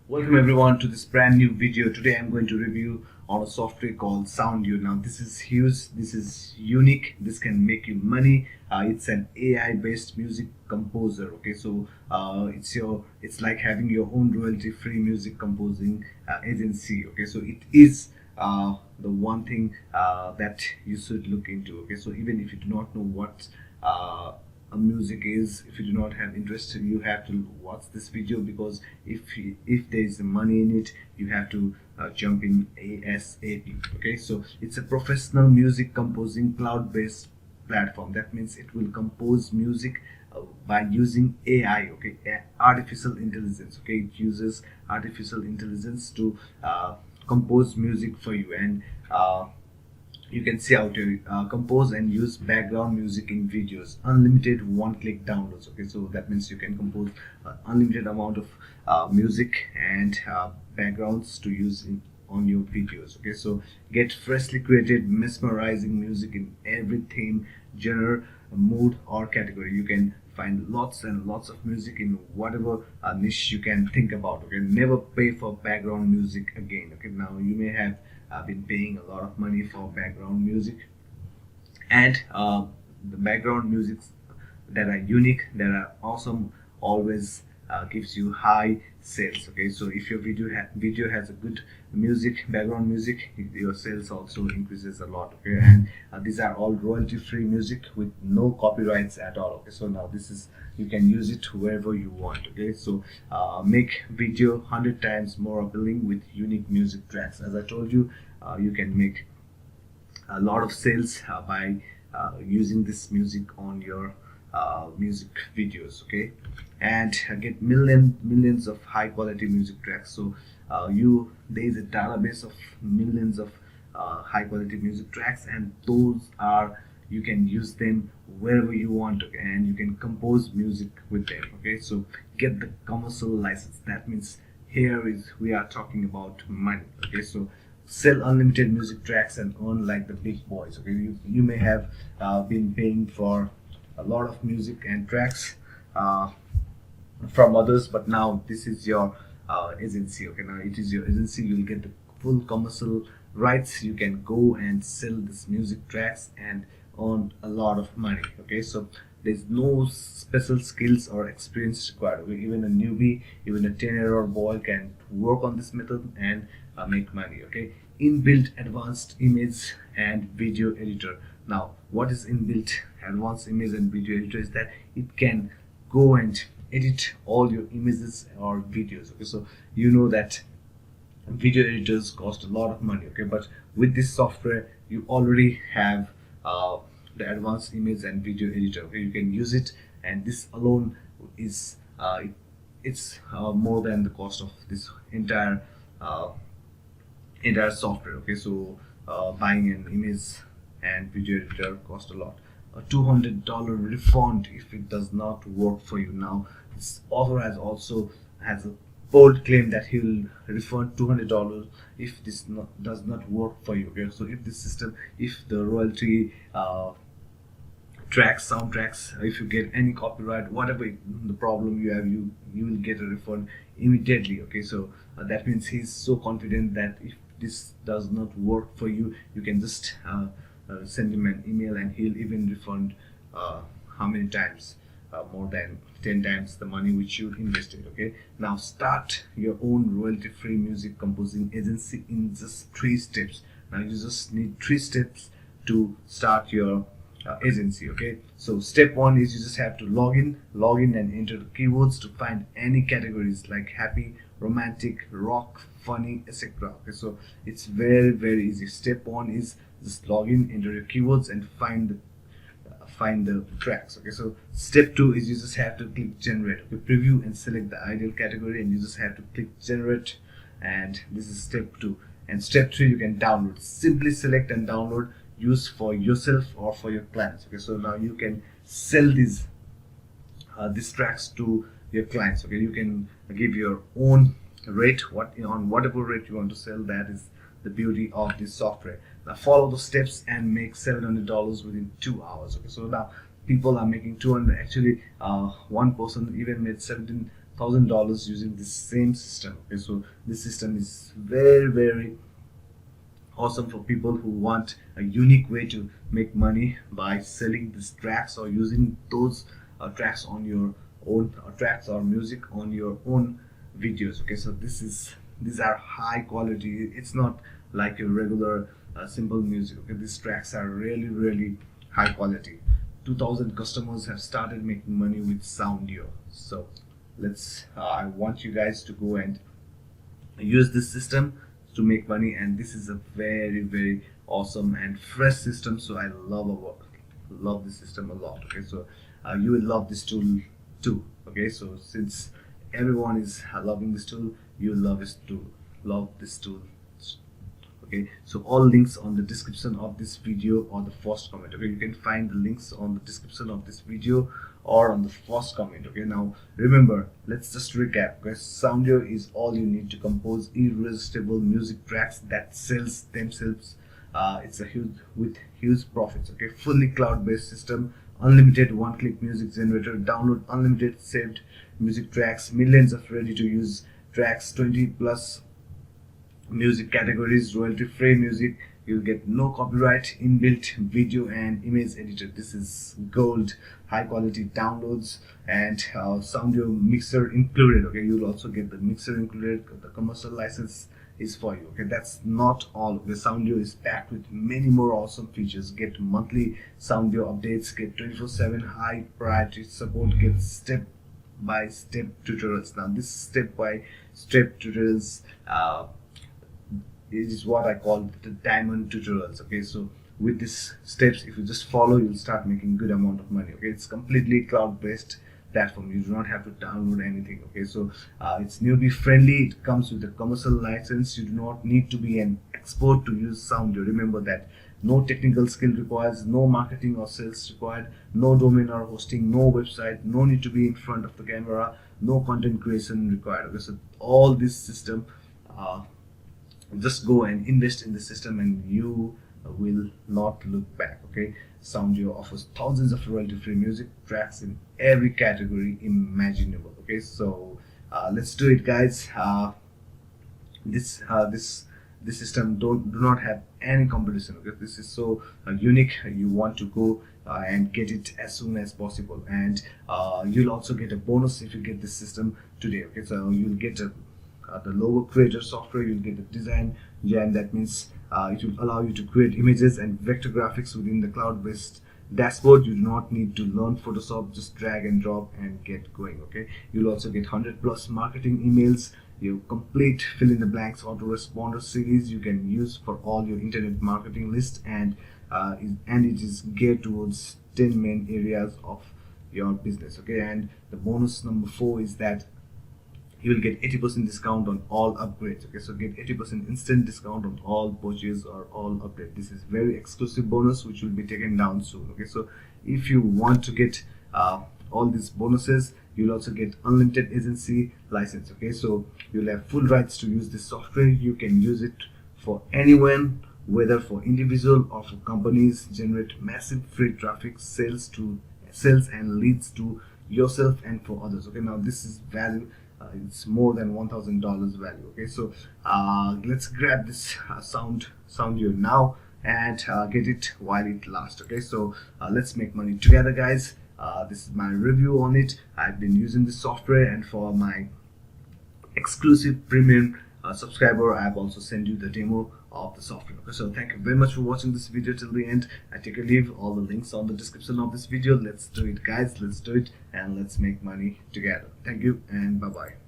Welcome everyone to this brand new video. Today I'm going to review on a software called Soundio. Now this is huge, this is unique, this can make you money. It's an AI based music composer. Okay, so it's like having your own royalty free music composing agency. Okay, so it is the one thing that you should look into. Okay, so even if you do not know what a music is, if you do not have interest, you have to watch this video, because if there is money in it, you have to jump in ASAP. Okay, so it's a professional music composing cloud-based platform. That means it will compose music by using AI. Okay, artificial intelligence. Okay, it uses artificial intelligence to compose music for you, and you can see how to compose and use background music in videos. Unlimited one-click downloads. Okay, so that means you can compose unlimited amount of music and backgrounds to use on your videos. Okay, so get freshly created mesmerizing music in every theme, genre, mood or category. You can find lots and lots of music in whatever niche you can think about. Okay, never pay for background music again. Okay, now you may have been paying a lot of money for background music, and the background musics that are unique, that are awesome, always gives you high sales. Okay, so if your video has a good music, background music, your sales also increases a lot. Okay, and these are all royalty free music with no copyrights at all. Okay, so now this is, you can use it wherever you want. Okay, so make video 100 times more appealing with unique music tracks. As I told you, you can make a lot of sales by using this music on your music videos. Okay, and get millions of high quality music tracks. So there is a database of millions of high quality music tracks, and those are, you can use them wherever you want. Okay, and you can compose music with them. Okay, so get the commercial license. That means here is, we are talking about money. Okay, so sell unlimited music tracks and earn like the big boys. Okay, you may have been paying for a lot of music and tracks from others, but now this is your agency. Okay, now it is your agency. You'll get the full commercial rights. You can go and sell this music tracks and earn a lot of money. Okay, so there's no special skills or experience required. Okay? Even a newbie, even a 10-year-old boy can work on this method and make money. Okay, inbuilt advanced image and video editor. Now what is inbuilt advanced image and video editor is that it can go and edit all your images or videos. Okay, so you know that video editors cost a lot of money. Okay, but with this software you already have the advanced image and video editor. Okay, you can use it, and this alone is it's more than the cost of this entire software. Okay, so buying an image and video editor cost a lot. A $200 refund if it does not work for you. Now this author has a bold claim that he will refund $200 if this does not work for you. Okay, so if this system, if the royalty tracks, soundtracks, if you get any copyright, whatever the problem you have, you will get a refund immediately. Okay, so that means he's so confident that if this does not work for you, you can just send him an email and he'll even refund how many times, more than 10 times the money which you invested. Okay, now start your own royalty free music composing agency in just 3 steps. Now you just need 3 steps to start your agency. Okay, so step 1 is, you just have to log in and enter the keywords to find any categories like happy, romantic, rock, funny, etc. Okay, so it's very easy. Step 1 is just log in, enter your keywords and find the tracks. Okay, so step 2 is, you just have to click generate. Okay, preview and select the ideal category, and you just have to click generate, and this is step 2. And step 3, you can download. Simply select and download, use for yourself or for your clients. Okay, so now you can sell these tracks to your clients. Okay, you can give your own rate, on whatever rate you want to sell. That is the beauty of this software. Now follow the steps and make $700 within 2 hours. Okay, so now people are making 200. Actually, one person even made $1,000 using this same system. Okay, so this system is very awesome for people who want a unique way to make money by selling these tracks or using those tracks on your own tracks or music on your own videos. Okay, so these are high quality. It's not like your regular simple music. Okay, these tracks are really high quality. 2000 customers have started making money with Soundio. So let's I want you guys to go and use this system to make money, and this is a very awesome and fresh system. So I love this system a lot. Okay, so you will love this tool too. Okay, so since everyone is loving this tool, you will love this tool. Okay, so all links on the description of this video or the first comment. Okay, you can find the links on the description of this video or on the first comment. Okay, now remember, let's just recap. Okay, Soundio is all you need to compose irresistible music tracks that sells themselves. It's a huge profits. Okay, fully cloud-based system, unlimited one-click music generator, download unlimited saved music tracks, millions of ready-to-use tracks, 20 plus music categories, royalty free music. You'll get no copyright, inbuilt video and image editor. This is gold, high quality downloads, and Soundio mixer included. Okay, you'll also get the mixer included. The commercial license is for you. Okay, that's not all. The Soundio is packed with many more awesome features. Get monthly Soundio updates, get 24/7 high priority support, get step-by-step tutorials. Now this step-by-step tutorials it is what I call the diamond tutorials. Okay, so with these steps, if you just follow, you'll start making good amount of money. Okay, it's completely cloud-based platform. You do not have to download anything. Okay, so it's newbie friendly. It comes with a commercial license. You do not need to be an expert to use Soundio. Remember that. No technical skill requires, no marketing or sales required, no domain or hosting, no website, no need to be in front of the camera, no content creation required. Okay, so all this system, just go and invest in the system and you will not look back. Okay, Soundio offers thousands of royalty free music tracks in every category imaginable. Okay, so let's do it, guys. This system do not have any competition. Okay, this is so unique. You want to go and get it as soon as possible, and you'll also get a bonus if you get this system today. Okay, so you'll get the logo creator software, you'll get the design jam. That means it will allow you to create images and vector graphics within the cloud-based dashboard. You do not need to learn Photoshop, just drag and drop and get going. Okay, you'll also get 100+ marketing emails, your complete fill in the blanks autoresponder series you can use for all your internet marketing list, and it is geared towards 10 main areas of your business. Okay, and the bonus number 4 is that you will get 80% discount on all upgrades. Okay, so get 80% instant discount on all purchase or all upgrade. This is very exclusive bonus which will be taken down soon. Okay, so if you want to get all these bonuses, you'll also get unlimited agency license. Okay, so you'll have full rights to use this software. You can use it for anyone, whether for individual or for companies. Generate massive free traffic, sales and leads to yourself and for others. Okay, now this is value. It's more than $1,000 value. Okay, so let's grab this Soundio now and get it while it lasts. Okay, so let's make money together, guys. This is my review on it. I've been using this software, and for my exclusive premium subscriber, I have also sent you the demo of the software. Okay, so thank you very much for watching this video till the end. I take a leave. All the links on the description of this video. Let's do it, guys. Let's do it, and let's make money together. Thank you, and bye bye.